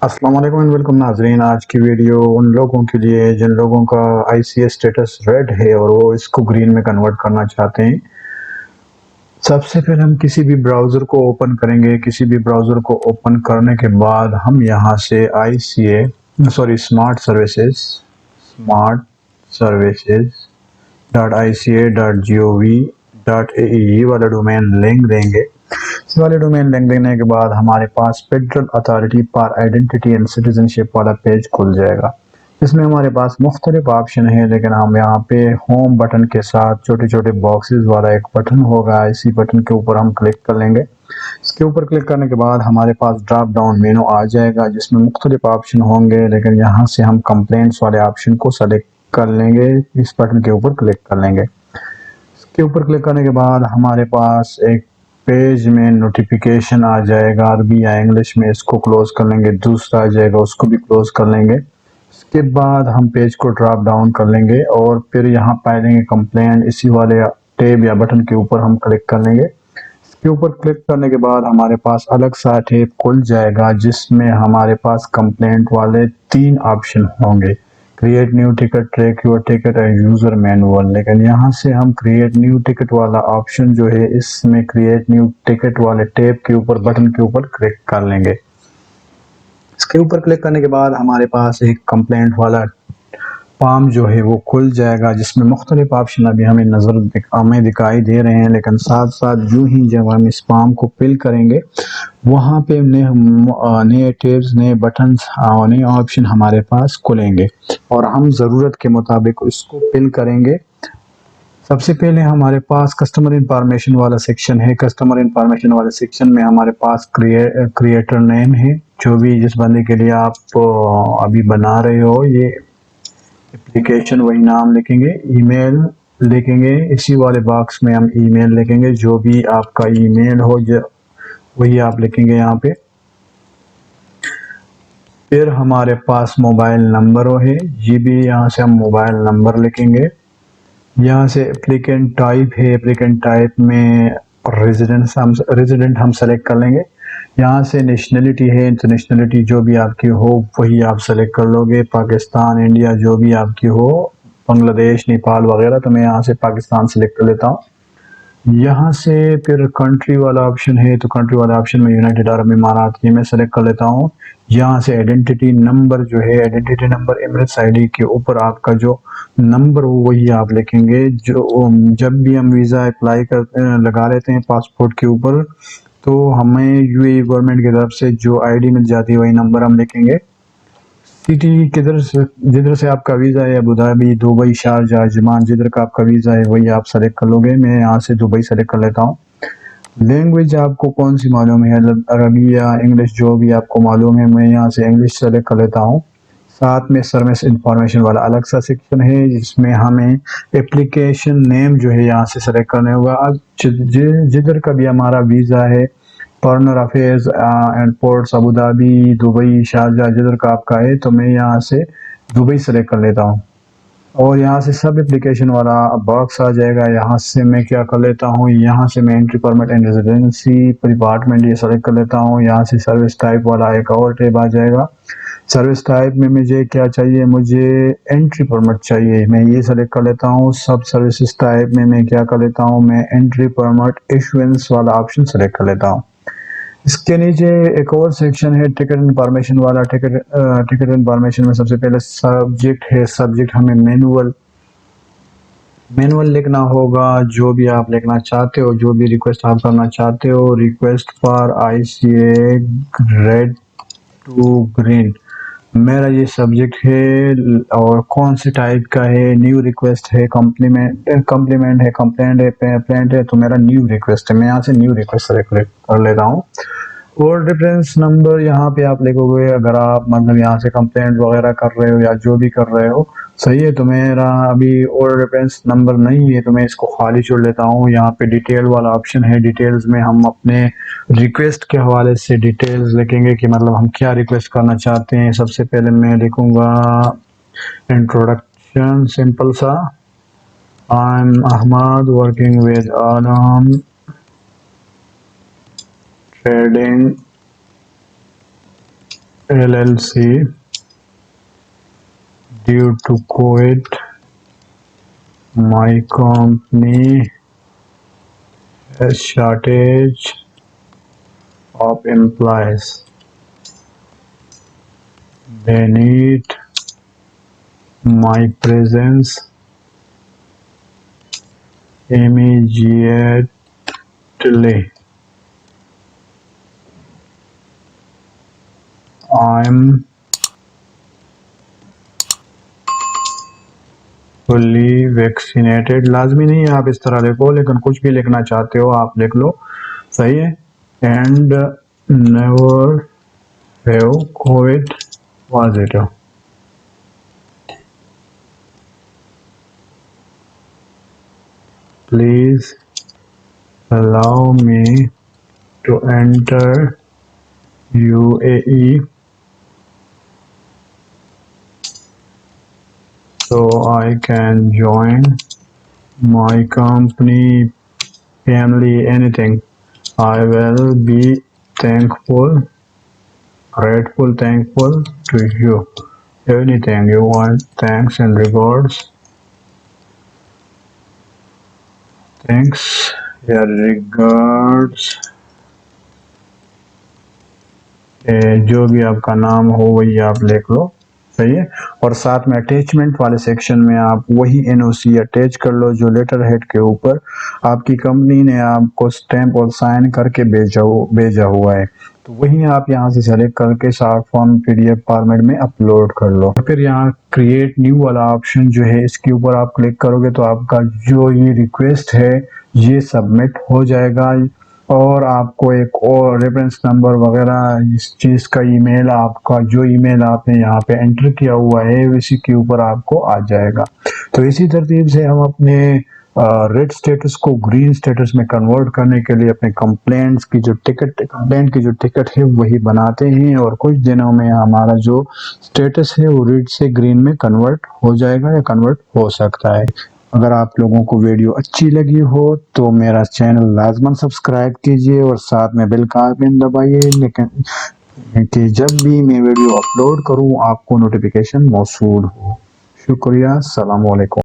अस्सलाम वालेकुम and welcome नाजरीन। आज की वीडियो उन लोगों के लिए है जिन लोगों का आईसीएस स्टेटस रेड है और वो इसको ग्रीन में कन्वर्ट करना चाहते हैं। सबसे पहले हम किसी भी ब्राउज़र को ओपन करेंगे। किसी भी ब्राउज़र को ओपन करने के बाद हम यहाँ से smart services.ica.gov.ae ये वाला डोमेन लिंक देंगे। इस वाले डोमेन लिंक देने के बाद हमारे पास federal authority for identity and citizenship वाला पेज खुल जाएगा। इसमें हमारे पास मुख्तलिफ ऑप्शन है, लेकिन हम यहाँ पे होम बटन के साथ छोटे छोटे बॉक्सेस वाला एक बटन होगा, इसी बटन के ऊपर हम क्लिक कर लेंगे। इसके ऊपर क्लिक करने के बाद हमारे पास ड्रॉप डाउन मेनू आ जाएगा जिसमें मुख्तलिफ ऑप्शन होंगे, लेकिन यहाँ से हम कंप्लेंट्स वाले ऑप्शन को सेलेक्ट कर लेंगे। इस बटन के ऊपर क्लिक कर लेंगे। इसके ऊपर क्लिक करने के बाद हमारे पास एक पेज में नोटिफिकेशन आ जाएगा अरबी या इंग्लिश में, इसको क्लोज कर लेंगे। दूसरा आ जाएगा, उसको भी क्लोज कर लेंगे। इसके बाद हम पेज को ड्रॉप डाउन कर लेंगे और फिर यहाँ पाएंगे कंप्लेंट, इसी वाले टैब या बटन के ऊपर हम क्लिक कर लेंगे। इसके ऊपर क्लिक करने के बाद हमारे पास अलग सा टैब खुल जाएगा जिसमें हमारे पास कंप्लेंट वाले 3 ऑप्शन होंगे, create new ticket, track your ticket और यूजर मैनुअल। लेकिन यहाँ से हम क्रिएट न्यू टिकट वाला ऑप्शन जो है, इसमें क्रिएट न्यू टिकट वाले टैब के ऊपर बटन के ऊपर क्लिक कर लेंगे। इसके ऊपर क्लिक करने के बाद हमारे पास एक कंप्लेंट वाला फॉर्म जो है वो खुल जाएगा जिसमें मुख्तलिफ ऑप्शन अभी हमें दिखाई दे रहे हैं, लेकिन साथ साथ जो ही जब हम इस फॉर्म को फिल करेंगे वहाँ पे नए टैब्स, नए बटन्स, नए ऑप्शन हमारे पास खुलेंगे और हम ज़रूरत के मुताबिक इसको फिल करेंगे। सबसे पहले हमारे पास कस्टमर इंफॉर्मेशन वाला सेक्शन है। कस्टमर इंफॉर्मेशन वाले सेक्शन में हमारे पास क्रिएटर नेम है, जो भी जिस बंदे के लिए आप अभी बना रहे हो ये एप्लीकेशन, वही नाम लिखेंगे। ईमेल लिखेंगे, इसी वाले बॉक्स में हम ईमेल लिखेंगे, जो भी आपका ईमेल हो वही आप लिखेंगे यहाँ पे। फिर हमारे पास मोबाइल नंबर है, ये भी यहाँ से हम मोबाइल नंबर लिखेंगे। यहाँ से एप्लीकेंट टाइप है, एप्लीकेंट टाइप में रेजिडेंट हम सेलेक्ट कर लेंगे। यहाँ से नेशनलिटी है, तो नेशनलिटी जो भी आपकी हो वही आप सेलेक्ट कर लोगे, पाकिस्तान, इंडिया जो भी आपकी हो, बांग्लादेश, नेपाल वगैरह, तो मैं यहाँ से पाकिस्तान सेलेक्ट कर लेता हूँ। यहाँ से फिर कंट्री वाला ऑप्शन है, तो कंट्री वाला ऑप्शन में यूनाइटेड अरब इमारात ये मैं सेलेक्ट कर लेता हूँ। यहाँ से आइडेंटिटी नंबर जो है, आइडेंटिटी नंबर एमरेट्स आईडी के ऊपर आपका जो नंबर हो वही आप लिखेंगे। जो जब भी हम वीज़ा अप्लाई लगा लेते हैं पासपोर्ट के ऊपर, तो हमें यूएई गवर्नमेंट की तरफ से जो आईडी मिल जाती है वही नंबर हम लिखेंगे। सिटी जिधर से आपका वीज़ा है, Abu Dhabi, Dubai, Sharjah, Ajman, जिधर का आपका वीज़ा है वही आप सेलेक्ट कर लोगे। मैं यहाँ से दुबई सेलेक्ट कर लेता हूँ। लैंग्वेज आपको कौन सी मालूम है, अरबी या इंग्लिश, जो भी आपको मालूम है, मैं यहाँ से इंग्लिश सेलेक्ट कर लेता हूँ। साथ में सर्विस इंफॉर्मेशन वाला अलग सा सेक्शन है जिसमें हमें एप्लीकेशन नेम जो है यहाँ से सेलेक्ट करना होगा। अब जिधर का भी हमारा वीज़ा है, foreigner affairs and ports, Abu Dhabi, Dubai, Sharjah, जिधर का आपका है, तो मैं यहाँ से दुबई सेलेक्ट कर लेता हूँ और यहाँ से सब एप्लीकेशन वाला बॉक्स आ जाएगा। यहाँ से मैं क्या कर लेता हूँ, यहाँ से मैं entry permit and residency department ये सेलेक्ट कर लेता हूँ। यहाँ से सर्विस टाइप वाला एक और टैब आ जाएगा। सर्विस टाइप में मुझे क्या चाहिए, मुझे एंट्री परमिट चाहिए, मैं ये सेलेक्ट कर लेता हूँ। सब सर्विसेज टाइप में मैं क्या कर लेता हूँ, मैं एंट्री परमिट इशुएंस वाला ऑप्शन सेलेक्ट कर लेता हूँ। इसके नीचे एक और सेक्शन है टिकट इंफॉर्मेशन वाला। टिकट इंफॉर्मेशन में सबसे पहले सब्जेक्ट है, सब्जेक्ट हमें मैनुअल लिखना होगा, जो भी आप लिखना चाहते हो, जो भी रिक्वेस्ट आप करना चाहते हो। Request for ICA red to green मेरा ये सब्जेक्ट है और कौन से टाइप का है, न्यू रिक्वेस्ट है, कम्प्लीमेंट है, कंप्लेंट है, पेमेंट है, तो मेरा न्यू रिक्वेस्ट है। मैं यहाँ से न्यू रिक्वेस्ट सेलेक्ट कर लेता हूँ। और रेफरेंस नंबर यहाँ पे आप लिखोगे, अगर आप मतलब यहाँ से कंप्लेंट वगैरह कर रहे हो या जो भी कर रहे हो, सही है। तो मेरा अभी और रेफरेंस नंबर नहीं है, तो मैं इसको खाली छोड़ लेता हूँ। यहाँ पे डिटेल वाला ऑप्शन है, डिटेल्स में हम अपने रिक्वेस्ट के हवाले से डिटेल्स लिखेंगे कि मतलब हम क्या रिक्वेस्ट करना चाहते हैं। सबसे पहले मैं लिखूँगा इंट्रोडक्शन, सिंपल सा, I am Ahmed working with Alam trading LLC due to COVID my company has shortage of employees. They need my presence immediately. I'm fully vaccinated। लाजमी नहीं है आप इस तरह लिखो, लेकिन कुछ भी लिखना चाहते हो आप लिख लो, सही है। And never have Covid positive. Please allow me to enter UAE so I can join my company, family, anything. I will be thankful, grateful, thankful to you. Anything you want, thanks and regards. Thanks या regards, जो भी आपका नाम हो वही आप लिख लो, सही है। और साथ में अटैचमेंट वाले सेक्शन में आप वही NOC अटैच कर लो जो लेटर हेड के ऊपर आपकी कंपनी ने आपको स्टैंप और साइन करके भेजा हुआ है, तो वही आप यहाँ से सेलेक्ट करके शॉर्ट फॉर्म PDF फॉर्मेट में अपलोड कर लो। फिर यहाँ क्रिएट न्यू वाला ऑप्शन जो है इसके ऊपर आप क्लिक करोगे तो आपका जो ये रिक्वेस्ट है ये सबमिट हो जाएगा और आपको एक और रेफरेंस नंबर वगैरह इस चीज़ का ईमेल, आपका जो ईमेल आपने यहाँ पे एंटर किया हुआ है इसी के ऊपर आपको आ जाएगा। तो इसी तरतीब से हम अपने रेड स्टेटस को ग्रीन स्टेटस में कन्वर्ट करने के लिए अपने कंप्लेंट की जो टिकट है वही बनाते हैं और कुछ दिनों में हमारा जो स्टेटस है वो रेड से ग्रीन में कन्वर्ट हो जाएगा या कन्वर्ट हो सकता है। अगर आप लोगों को वीडियो अच्छी लगी हो तो मेरा चैनल लाजमन सब्सक्राइब कीजिए और साथ में बेल का आइकन दबाइए, लेकिन कि जब भी मैं वीडियो अपलोड करूं आपको नोटिफिकेशन मौसूल हो। शुक्रिया, अस्सलाम वालेकुम।